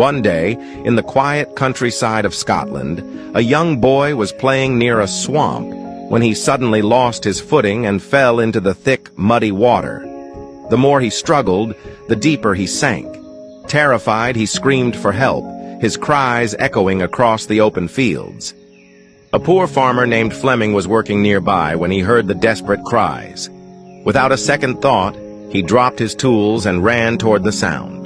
One day, in the quiet countryside of Scotland, a young boy was playing near a swamp when he suddenly lost his footing and fell into the thick, muddy water. The more he struggled, the deeper he sank. Terrified, he screamed for help, his cries echoing across the open fields. A poor farmer named Fleming was working nearby when he heard the desperate cries. Without a second thought, he dropped his tools and ran toward the sound.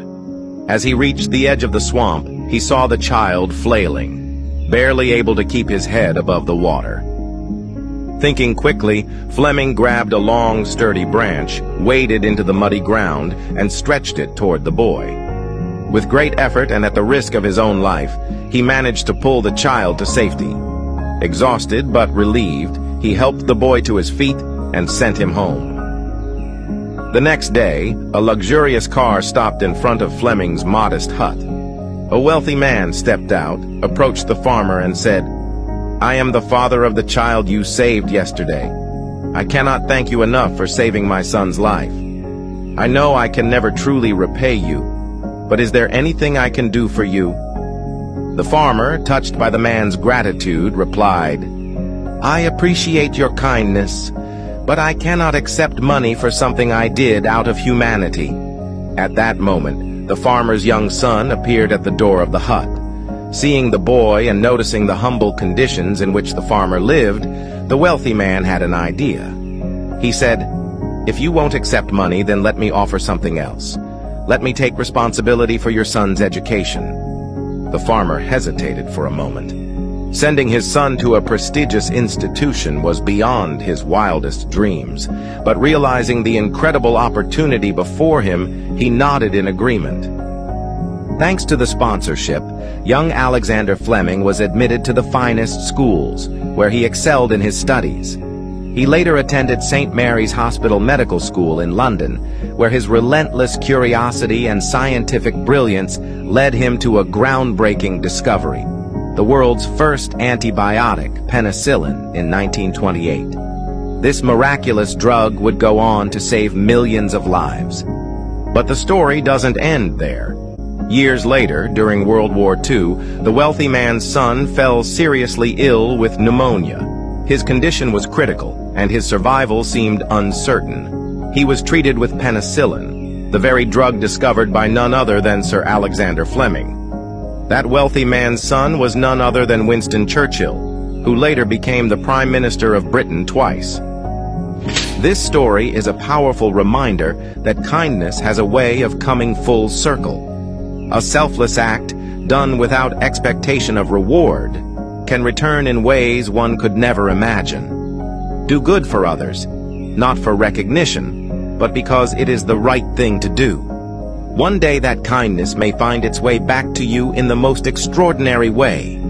As he reached the edge of the swamp, he saw the child flailing, barely able to keep his head above the water. Thinking quickly, Fleming grabbed a long, sturdy branch, waded into the muddy ground, and stretched it toward the boy. With great effort and at the risk of his own life, he managed to pull the child to safety. Exhausted but relieved, he helped the boy to his feet and sent him home. The next day, a luxurious car stopped in front of Fleming's modest hut. A wealthy man stepped out, approached the farmer, and said, "I am the father of the child you saved yesterday. I cannot thank you enough for saving my son's life. I know I can never truly repay you, but is there anything I can do for you?" The farmer, touched by the man's gratitude, replied, "I appreciate your kindness, but I cannot accept money for something I did out of humanity." At that moment, the farmer's young son appeared at the door of the hut. Seeing the boy and noticing the humble conditions in which the farmer lived, the wealthy man had an idea. He said, "If you won't accept money, then let me offer something else. Let me take responsibility for your son's education." The farmer hesitated for a moment. Sending his son to a prestigious institution was beyond his wildest dreams, but realizing the incredible opportunity before him, he nodded in agreement. Thanks to the sponsorship, young Alexander Fleming was admitted to the finest schools, where he excelled in his studies. He later attended St. Mary's Hospital Medical School in London, where his relentless curiosity and scientific brilliance led him to a groundbreaking discovery: the world's first antibiotic, penicillin, in 1928. This miraculous drug would go on to save millions of lives. But the story doesn't end there. Years later, during World War II, the wealthy man's son fell seriously ill with pneumonia. His condition was critical, and his survival seemed uncertain. He was treated with penicillin, the very drug discovered by none other than Sir Alexander Fleming. That wealthy man's son was none other than Winston Churchill, who later became the Prime Minister of Britain twice. This story is a powerful reminder that kindness has a way of coming full circle. A selfless act, done without expectation of reward, can return in ways one could never imagine. Do good for others, not for recognition, but because it is the right thing to do. One day that kindness may find its way back to you in the most extraordinary way.